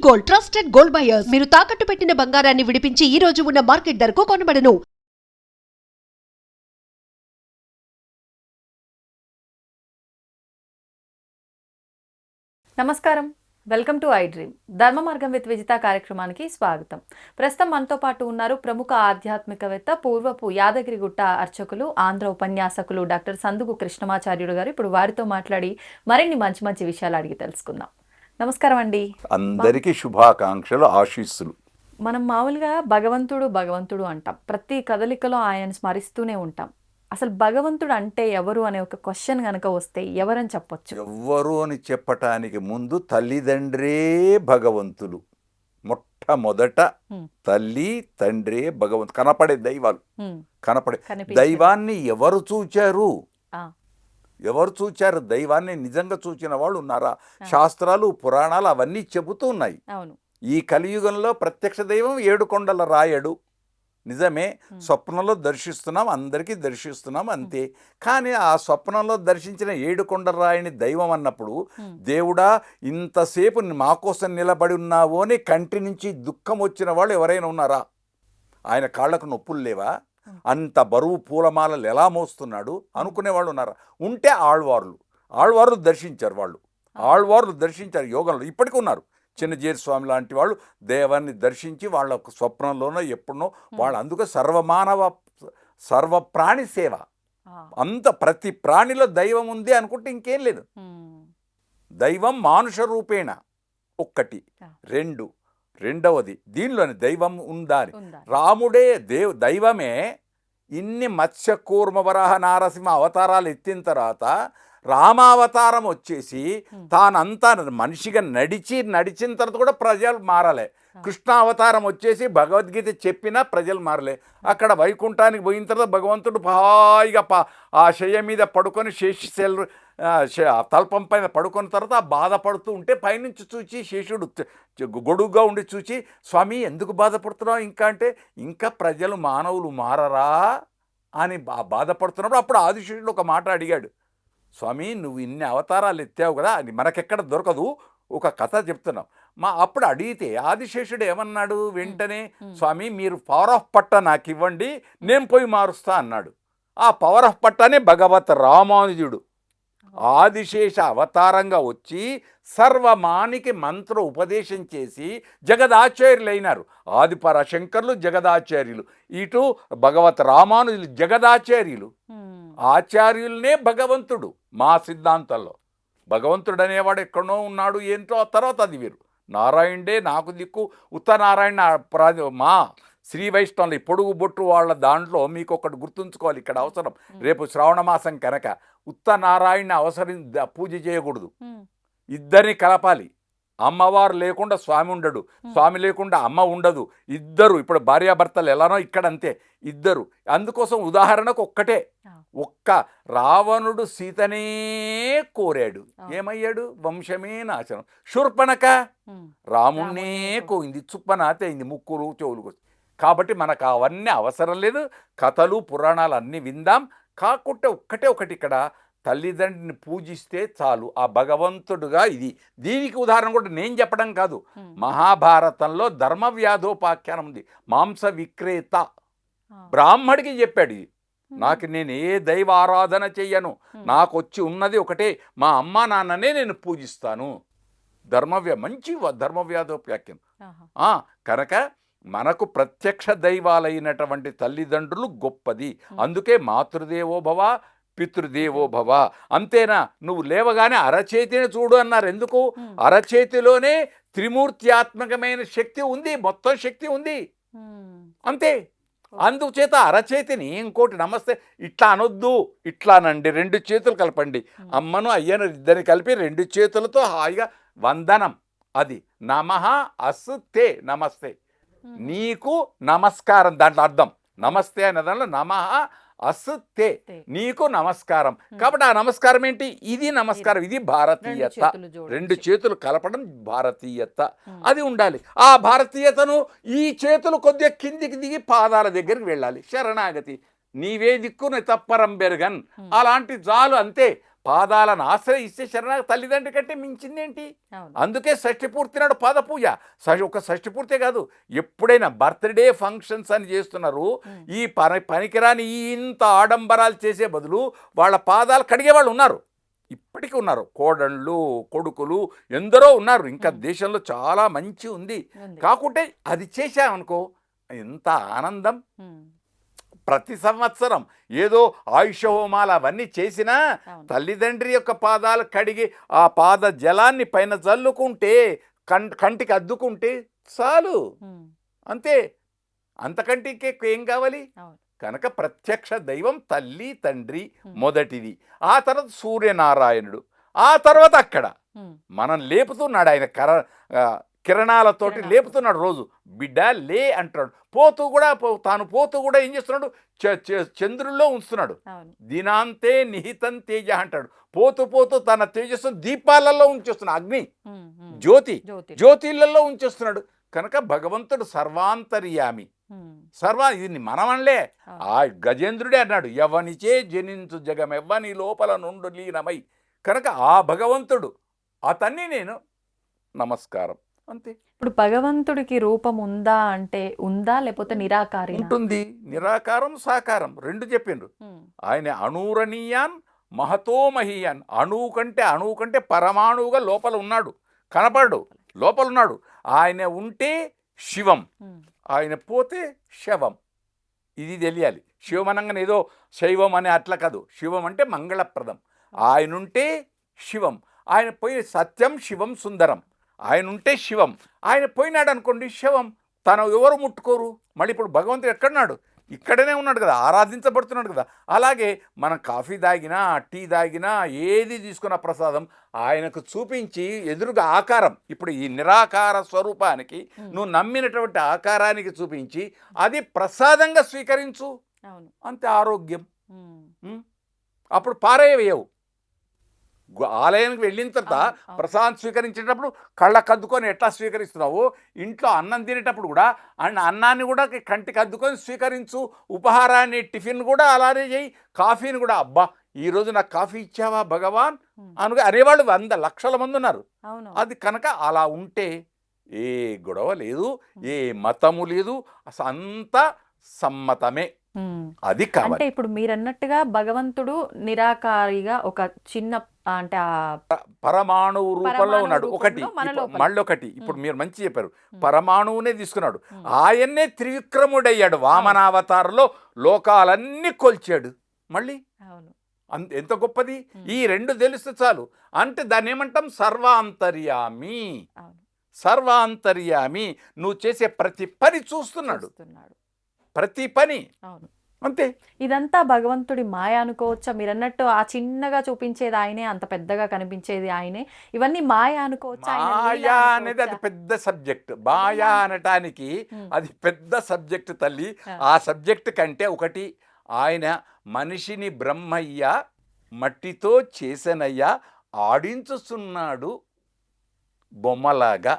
Gold, trusted gold buyers. మీరు తాకట్టు పెట్టిన బంగారాన్ని విడిపించి ఈ రోజు ఉన్న మార్కెట్ ధరకు కొనబడను. నమస్కారం, వెల్కమ్ టు ఐ డ్రీమ్. ధర్మ మార్గం విత్ విజిత కార్యక్రమానికి స్వాగతం. ప్రస్తుతం మనతో పాటు ఉన్నారు ప్రముఖ ఆధ్యాత్మికవేత్త, పూర్వపు యాదగిరిగుట్ట అర్చకులు, ఆంధ్ర ఉపన్యాసకులు డాక్టర్ సందుగు కృష్ణమాచార్యుడు గారు. ఇప్పుడు వారితో మాట్లాడి మరిన్ని మంచి మంచి విషయాలు అడిగి తెలుసుకుందాం. నమస్కారం అండి. అందరికీ శుభాకాంక్షలు, ఆశీస్సులు. మనం మామూలుగా భగవంతుడు అంటాం, ప్రతి కదలికలో ఆయన స్మరిస్తూనే ఉంటాం. అసలు భగవంతుడు అంటే ఎవరు అనే ఒక క్వశ్చన్ కనుక వస్తే ఎవరని చెప్పొచ్చు? ఎవ్వరు అని చెప్పటానికి ముందు తల్లిదండ్రే భగవంతులు. మొట్టమొదట తల్లి తండ్రే భగవంతు. కనపడే దైవాలు, కనపడే దైవాన్ని ఎవరు చూచారు? ఎవరు చూచారు దైవాన్ని? నిజంగా చూచిన వాళ్ళు ఉన్నారా? శాస్త్రాలు, పురాణాలు అవన్నీ చెబుతూ ఉన్నాయి. ఈ కలియుగంలో ప్రత్యక్ష దైవం 7 కొండల రాయడు. నిజమే, స్వప్నంలో దర్శిస్తున్నాం, అందరికీ దర్శిస్తున్నాం, అంతే. కానీ ఆ స్వప్నంలో దర్శించిన 7 కొండల రాయిని దైవం అన్నప్పుడు, దేవుడా ఇంతసేపు మా కోసం నిలబడి ఉన్నావు అని కంటి నుంచి దుఃఖం వచ్చిన వాళ్ళు ఎవరైనా ఉన్నారా? ఆయన కాళ్లకు నొప్పులు లేవా? అంత బరువు పూలమాలలు ఎలా మోస్తున్నాడు అనుకునే వాళ్ళు ఉన్నారా? ఉంటే ఆళ్వార్లు దర్శించారు. ఆళ్వార్లు దర్శించారు యోగంలో, ఇప్పటికీ ఉన్నారు. చిన్నజీరి స్వామి లాంటి వాళ్ళు దేవాన్ని దర్శించి వాళ్ళ స్వప్నంలోనో ఎప్పుడునో వాళ్ళు. అందుకే సర్వప్రాణి సేవ. అంత ప్రతి ప్రాణిలో దైవం ఉంది అనుకుంటే ఇంకేం లేదు. దైవం మానుష రూపేణ ఒక్కటి. రెండవది దీనిలోని దైవం ఉందా అని. రాముడే దైవమే. ఇన్ని మత్స్య కూర్మ వరాహ నారసింహ అవతారాలు ఎత్తిన తర్వాత రామావతారం వచ్చేసి తానంతా మనిషిగా నడిచిన తర్వాత కూడా ప్రజలు మారలే. కృష్ణావతారం వచ్చేసి భగవద్గీత చెప్పినా ప్రజలు మారలే. అక్కడ వైకుంఠానికి పోయిన తర్వాత భగవంతుడు హాయిగా ఆ శయ్య మీద పడుకొని శేషశైలు తల్పం పైన పడుకున్న తర్వాత బాధపడుతూ ఉంటే పైనుంచి చూచి శేషుడు గొడుగుగా ఉండి చూచి, స్వామి ఎందుకు బాధపడుతున్నావు ఇంకా అంటే, ఇంకా ప్రజలు మానవులు మారరా అని బాధపడుతున్నప్పుడు అప్పుడు ఆదిశేషుడు ఒక మాట అడిగాడు, స్వామి నువ్వు ఇన్ని అవతారాలు ఎత్తావు కదా, అది మనకెక్కడ దొరకదు, ఒక కథ చెప్తున్నావు. అప్పుడు అడిగితే ఆదిశేషుడు ఏమన్నాడు? వెంటనే, స్వామి మీరు పవర్ ఆఫ్ పట్ట నాకు ఇవ్వండి, నేను పోయి మారుస్తా అన్నాడు. ఆ పవర్ ఆఫ్ పట్టనే భగవత్ రామానుజుడు ఆదిశేష అవతారంగా వచ్చి సర్వమానికి మంత్ర ఉపదేశం చేసి జగదాచార్యులు అయినారు. ఆదిపరాశంకర్లు జగదాచార్యులు, ఇటు భగవత్ రామానుజులు జగదాచార్యులు. ఆచార్యులనే భగవంతుడు. మా సిద్ధాంతంలో భగవంతుడు అనేవాడు ఎక్కడో ఉన్నాడు, ఏంటో ఆ తర్వాత అది వేరు. నారాయణుడే నాకు దిక్కు. ఉత్తనారాయణ మా శ్రీ వైష్ణవులు పొడుగు బొట్టు వాళ్ళ దాంట్లో మీకు ఒకటి గుర్తుంచుకోవాలి, ఇక్కడ అవసరం. రేపు శ్రావణ మాసం కనుక ఉత్తనారాయణ పూజ చేయకూడదు, ఇద్దరిని కలపాలి. అమ్మవారు లేకుండా స్వామి ఉండడు, స్వామి లేకుండా అమ్మ ఉండదు. ఇద్దరు, ఇప్పుడు భార్యాభర్తలు ఎలానో ఇక్కడ అంతే, ఇద్దరు. అందుకోసం ఉదాహరణకు ఒక్క రావణుడు సీతనే కోరాడు, ఏమయ్యాడు? వంశమే నాశనం. శూర్పణఖ రాముణ్ణే కోయింది, చుప్పనాతే అయింది, ముక్కులు చెవులు. కాబట్టి మనకు అవన్నీ అవసరం లేదు. కథలు పురాణాలు అన్నీ విందాం. కాకుంటే ఒకటి ఇక్కడ తల్లిదండ్రిని పూజిస్తే చాలు, ఆ భగవంతుడుగా. దీనికి ఉదాహరణ కూడా నేను చెప్పడం కాదు, మహాభారతంలో ధర్మవ్యాధోపాఖ్యానం ఉంది. మాంస విక్రేత బ్రాహ్మడికి చెప్పాడు, నేను ఏ దైవ ఆరాధన చెయ్యను, నాకు వచ్చి ఉన్నది ఒకటే, మా అమ్మా నాన్ననే నేను పూజిస్తాను. మంచి ధర్మవ్యాధోపాఖ్యానం. కనుక మనకు ప్రత్యక్ష దైవాలైనటువంటి తల్లిదండ్రులు గొప్పది. అందుకే మాతృదేవో భవ పితృదేవో భవ. అంతేనా? నువ్వు లేవగానే అరచేతిని చూడు అన్నారు. ఎందుకు? అరచేతిలోనే త్రిమూర్త్యాత్మకమైన శక్తి ఉంది, మొత్తం శక్తి ఉంది, అంతే. అందుచేత అరచేతిని ఇంకోటి నమస్తే ఇట్లా అనొద్దు, ఇట్లానండి. 2 చేతులు కలపండి, అమ్మను అయ్యను ఇద్దరిని కలిపి 2 చేతులతో హాయిగా వందనం. అది నమః అస్తే నమస్తే, నీకు నమస్కారం. దాంట్లో అర్థం నమస్తే అనే దాంట్లో నమః అస్తే నీకు నమస్కారం. కాబట్టి ఆ నమస్కారం ఏంటి? ఇది నమస్కారం, ఇది భారతీయత. 2 చేతులు కలపడం భారతీయత, అది ఉండాలి. ఆ భారతీయతను ఈ చేతులు కొద్దిగా కిందికి దిగి పాదాల దగ్గరికి వెళ్ళాలి. శరణాగతి, నీవే దిక్కు తప్పరం బెరగన్, అలాంటి చాలు, అంతే. పాదాలను ఆశ్రయిస్తే శరణాగతి తల్లిదండ్రి కంటే మించిందేంటి? అవును. అందుకే షష్ఠి పూర్తి నాడు పాద పూజ. ఒక షష్ఠి పూర్తే కాదు, ఎప్పుడైనా బర్త్డే ఫంక్షన్స్ అని చేస్తున్నారు. ఈ పనికిరాని ఈ ఇంత ఆడంబరాలు చేసే బదులు వాళ్ళ పాదాలు కడిగే వాళ్ళు ఉన్నారు, ఇప్పటికీ ఉన్నారు. కోడళ్ళు కొడుకులు ఎందరో ఉన్నారు. ఇంకా దేశంలో చాలా మంచి ఉంది. కాకుంటే అది చేశామనుకో ఎంత ఆనందం. ప్రతి సంవత్సరం ఏదో ఆయుష హోమాలు అవన్నీ చేసినా తల్లిదండ్రి యొక్క పాదాలు కడిగి ఆ పాద జలాన్ని పైన చల్లుకుంటే కంటికి అద్దుకుంటే చాలు, అంతే. అంతకంటే ఏం కావాలి? కనుక ప్రత్యక్ష దైవం తల్లి తండ్రి మొదటిది, ఆ తర్వాత సూర్యనారాయణుడు, ఆ తర్వాత అక్కడ మనం లేపుతున్నాడు ఆయన కిరణాలతోటి లేపుతున్నాడు. రోజు బిడ్డ లే అంటాడు. తాను పోతూ కూడా ఏం చేస్తున్నాడు? చంద్రుల్లో ఉంచుతున్నాడు. దినాంతే నిహితం తేజ అంటాడు. పోతూ పోతూ తన తేజస్సు దీపాలలో ఉంచేస్తున్నాడు. అగ్ని జ్యోతిలలో ఉంచేస్తున్నాడు. కనుక భగవంతుడు సర్వాంతర్యామి. ఇది మనమనలే, ఆ గజేంద్రుడే అన్నాడు, ఎవనిచే జనించు జగమెవ్వని లోపల నుండు లీనమై. కనుక ఆ భగవంతుడు అతన్ని నేను నమస్కారం, అంతే. ఇప్పుడు భగవంతుడికి రూపం ఉందా అంటే ఉందా, లేకపోతే నిరాకారి? ఉంటుంది. నిరాకారం సాకారం రెండు చెప్పిండ్రు. ఆయన అణూరణీయాన్ మహతోమహీయాన్. అణువు కంటే పరమాణువుగా లోపల ఉన్నాడు, కనపడు, లోపల ఉన్నాడు. ఆయన ఉంటే శివం, ఆయన పోతే శవం. ఇది తెలియాలి. శివం అనగానే ఏదో శైవం అనే అట్లా కాదు. శివం అంటే మంగళప్రదం. ఆయన ఉంటే శివం, ఆయన పోయి సత్యం శివం సుందరం. ఆయన ఉంటే శివం, ఆయన పోయినాడు అనుకోండి శవం. తను ఎవరు ముట్టుకోరు. మళ్ళీ ఇప్పుడు భగవంతుడు ఎక్కడున్నాడు? ఇక్కడనే ఉన్నాడు కదా, ఆరాధించబడుతున్నాడు కదా. అలాగే మనం కాఫీ తాగినా టీ తాగినా ఏది తీసుకున్న ప్రసాదం ఆయనకు చూపించి ఎదురుగా ఆకారం, ఇప్పుడు ఈ నిరాకార స్వరూపానికి నువ్వు నమ్మినటువంటి ఆకారానికి చూపించి అది ప్రసాదంగా స్వీకరించు, అంతే. ఆరోగ్యం. అప్పుడు పారేయవేయవు. ఆలయానికి వెళ్ళిన తర్వాత ప్రసాదం స్వీకరించేటప్పుడు కళ్ళకు అద్దుకొని ఎట్లా స్వీకరిస్తున్నావు, ఇంట్లో అన్నం తినేటప్పుడు కూడా అన్నాన్ని కూడా కంటికి అద్దుకొని స్వీకరించు. ఉపహారాన్ని టిఫిన్ కూడా అలానే చేయి. కాఫీని కూడా అబ్బా ఈరోజు నాకు కాఫీ ఇచ్చావా భగవాన్ అనేవాళ్ళు 100 లక్షల మంది ఉన్నారు. అది కనుక అలా ఉంటే ఏ గొడవ లేదు, ఏ మతము లేదు, అసలు అంతా సమ్మతమే. అది అంటే ఇప్పుడు మీరు అన్నట్టుగా భగవంతుడు నిరాకారిగా ఒక చిన్న అంటే పరమాణువు రూపంలో ఉన్నాడు. మళ్ళీ ఒకటి ఇప్పుడు మీరు మంచి చెప్పారు, పరమాణువునే తీసుకున్నాడు. ఆయన్నే త్రివిక్రముడయ్యాడు. వామనావతారంలో లోకాలన్నీ కొల్చాడు. మళ్ళీ ఎంత గొప్పది! ఈ రెండు తెలిస్తే చాలు. అంటే దాన్ని ఏమంటాం? సర్వాంతర్యామి. సర్వాంతర్యామి. నువ్వు చేసే ప్రతి పని చూస్తున్నాడు, ప్రతి పని, అంతే. ఇదంతా భగవంతుడి మాయ అనుకోవచ్చా? మీరు అన్నట్టు ఆ చిన్నగా చూపించేది ఆయనే, అంత పెద్దగా కనిపించేది ఆయనే, ఇవన్నీ మాయ అనుకోవచ్చా? మాయా అనేది అది పెద్ద సబ్జెక్ట్. మాయా అనటానికి అది పెద్ద సబ్జెక్ట్ తల్లి. ఆ సబ్జెక్ట్ కంటే ఒకటి, ఆయన మనిషిని బ్రహ్మయ్య మట్టితో చేసనయ్యా ఆడించుస్తున్నాడు బొమ్మలాగా,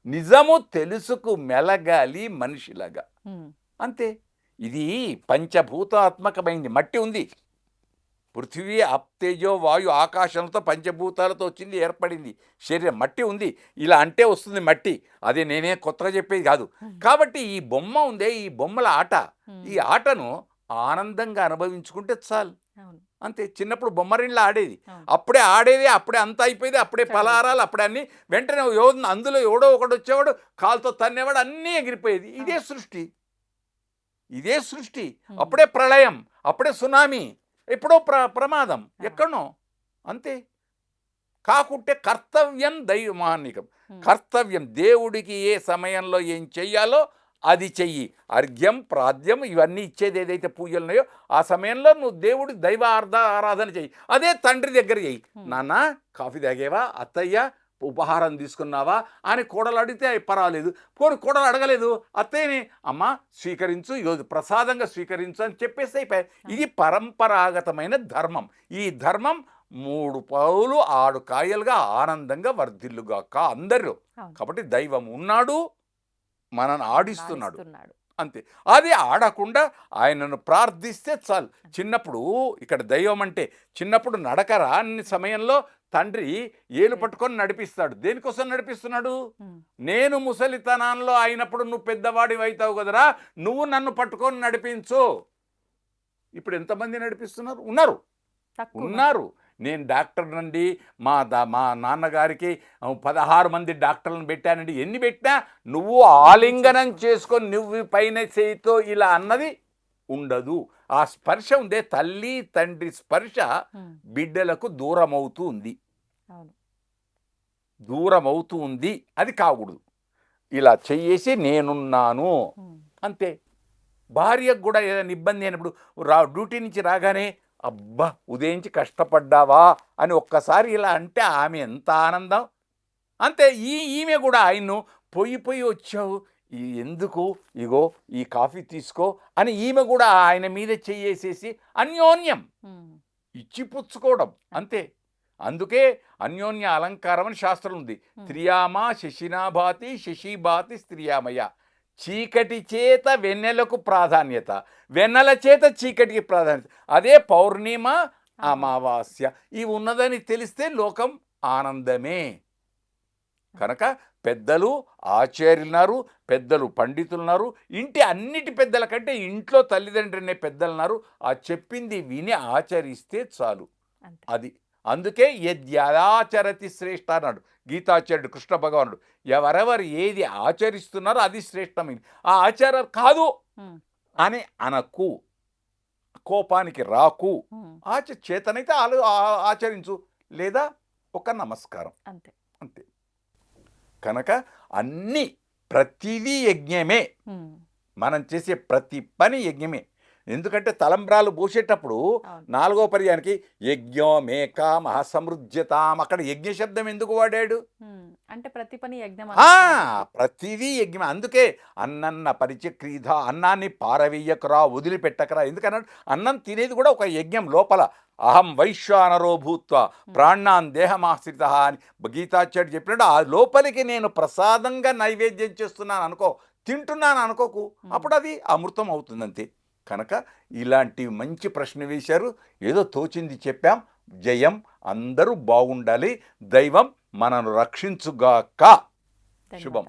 నిజము తెలుసుకు మెలగాలి మనిషిలాగా, అంతే. ఇది పంచభూతాత్మకమైంది. మట్టి ఉంది, పృథివీ అప్తేజో వాయు ఆకాశంతో పంచభూతాలతో వచ్చింది, ఏర్పడింది శరీరం. మట్టి ఉంది, ఇలా అంటే వస్తుంది మట్టి. అదే నేనే కొత్తగా చెప్పేది కాదు. కాబట్టి ఈ బొమ్మ ఉందే, ఈ బొమ్మల ఆట, ఈ ఆటను ఆనందంగా అనుభవించుకుంటే చాలు, అంతే. చిన్నప్పుడు బొమ్మరిళ్ళ ఆడేది, అప్పుడే ఆడేది, అప్పుడే అంత అయిపోయేది, అప్పుడే పలారాలు, అప్పుడే అన్నీ. వెంటనే అందులో ఎవడో ఒకడు వచ్చేవాడు, కాలుతో తన్నేవాడు, అన్నీ ఎగిరిపోయేది. ఇదే సృష్టి, ఇదే సృష్టి. అప్పుడే ప్రళయం, అప్పుడే సునామీ, ఎప్పుడో ప్రమాదం, ఎక్కడనో, అంతే. కాకుంటే కర్తవ్యం దైవమానికం. కర్తవ్యం, దేవుడికి ఏ సమయంలో ఏం చెయ్యాలో అది చెయ్యి. అర్ఘ్యం ప్రాద్యం ఇవన్నీ ఇచ్చేది ఏదైతే పూజలు ఉన్నాయో ఆ సమయంలో నువ్వు దేవుడి దైవ ఆరాధన చెయ్యి. అదే తండ్రి దగ్గర చెయ్యి. నాన్న కాఫీ తాగేవా, అత్తయ్య ఉపహారం తీసుకున్నావా అని కోడలు అడిగితే పర్వాలేదు. కోడలు అడగలేదు, అత్తయ్యని అమ్మ స్వీకరించు, ఈరోజు ప్రసాదంగా స్వీకరించు అని చెప్పేసి అయిపోయాయి. ఇది పరంపరాగతమైన ధర్మం. ఈ ధర్మం 3 పావులు 6 కాయలుగా ఆనందంగా వర్ధిల్లుగాక అందరూ. కాబట్టి దైవం ఉన్నాడు, మనల్ని ఆడిస్తున్నాడు, అంతే. అది ఆడకుండా ఆయనను ప్రార్థిస్తే చాలు. చిన్నప్పుడు ఇక్కడ దైవం అంటే చిన్నప్పుడు నడక రాని సమయంలో తండ్రి ఏలు పట్టుకొని నడిపిస్తాడు. దేనికోసం నడిపిస్తున్నాడు? నేను ముసలితనంలో అయినప్పుడు నువ్వు పెద్దవాడివి అవుతావు కదరా, నువ్వు నన్ను పట్టుకొని నడిపించు. ఇప్పుడు ఎంతమంది నడిపిస్తున్నారు? ఉన్నారు. నేను డాక్టర్ నుండి మా నాన్నగారికి 16 మంది డాక్టర్లను పెట్టానండి. ఎన్ని పెట్టినా నువ్వు ఆలింగనం చేసుకొని నువ్వు పైన చేయితో ఇలా అన్నది ఉండదు. ఆ స్పర్శ ఉందే, తల్లి తండ్రి స్పర్శ బిడ్డలకు దూరం అవుతూ ఉంది. అది కాకూడదు. ఇలా చెయ్యేసి నేనున్నాను అంతే. భార్యకు కూడా ఏదైనా ఇబ్బంది అయినప్పుడు డ్యూటీ నుంచి రాగానే అబ్బా ఉదయించి కష్టపడ్డావా అని ఒక్కసారి ఇలా అంటే ఆమె ఎంత ఆనందం. అంతే. ఈమె కూడా ఆయన్ను పొయ్యి వచ్చావు ఎందుకు, ఇగో ఈ కాఫీ తీసుకో అని ఈమె కూడా ఆయన మీద చెయ్యేసేసి అన్యోన్యం ఇచ్చిపుచ్చుకోవడం అంతే. అందుకే అన్యోన్య అలంకారం అని శాస్త్రం ఉంది. త్రియామ శశినాభాతి శశిభాతి స్త్రియామయ. చీకటి చేత వెన్నెలకు ప్రాధాన్యత, వెన్నెల చేత చీకటికి ప్రాధాన్యత. అదే పౌర్ణిమ అమావాస్య ఇవి ఉన్నదని తెలిస్తే లోకం ఆనందమే. కనుక పెద్దలు ఆచార్యులున్నారు, పెద్దలు పండితులున్నారు. ఇంటి అన్నిటి పెద్దల కంటే ఇంట్లో తల్లిదండ్రులనే పెద్దలున్నారు. ఆ చెప్పింది విని ఆచరిస్తే చాలు. అది అందుకే యద్యాచరతి శ్రేష్ఠ అన్నాడు గీతాచార్యుడు కృష్ణ భగవానుడు. ఎవరెవరు ఏది ఆచరిస్తున్నారో అది శ్రేష్టమైంది. ఆ ఆచారం కాదు అని అనకు, కోపానికి రాకు. చేతనైతే ఆచరించు, లేదా ఒక నమస్కారం అంతే. కనుక ప్రతిదీ యజ్ఞమే. మనం చేసే ప్రతి పని యజ్ఞమే. ఎందుకంటే తలంబ్రాలు పోసేటప్పుడు 4వ పర్యానికి యజ్ఞోమేక మహాసమృజ్యతాం, అక్కడ యజ్ఞ శబ్దం ఎందుకు వాడాడు అంటే ప్రతి పని యజ్ఞం, ప్రతిదీ యజ్ఞం. అందుకే అన్నన్న పరిచక్రీధ, అన్నాన్ని పారవేయకరా, వదిలిపెట్టకరా. ఎందుకన్నాడు? అన్నం తినేది కూడా ఒక యజ్ఞం లోపల. అహం వైశ్వానరో భూత్వ ప్రాణాన్ దేహమాశ్రిత అని గీతాచార్యుడు చెప్పినట్టు ఆ లోపలికి నేను ప్రసాదంగా నైవేద్యం చేస్తున్నాను అనుకో, తింటున్నాను అనుకోకు, అప్పుడు అది అమృతం అవుతుంది అంతే. కనుక ఇలాంటి మంచి ప్రశ్న వేశారు. ఏదో తోచింది చెప్పాం. జయం. అందరూ బాగుండాలి. దైవం మనను రక్షించుగాక. శుభం.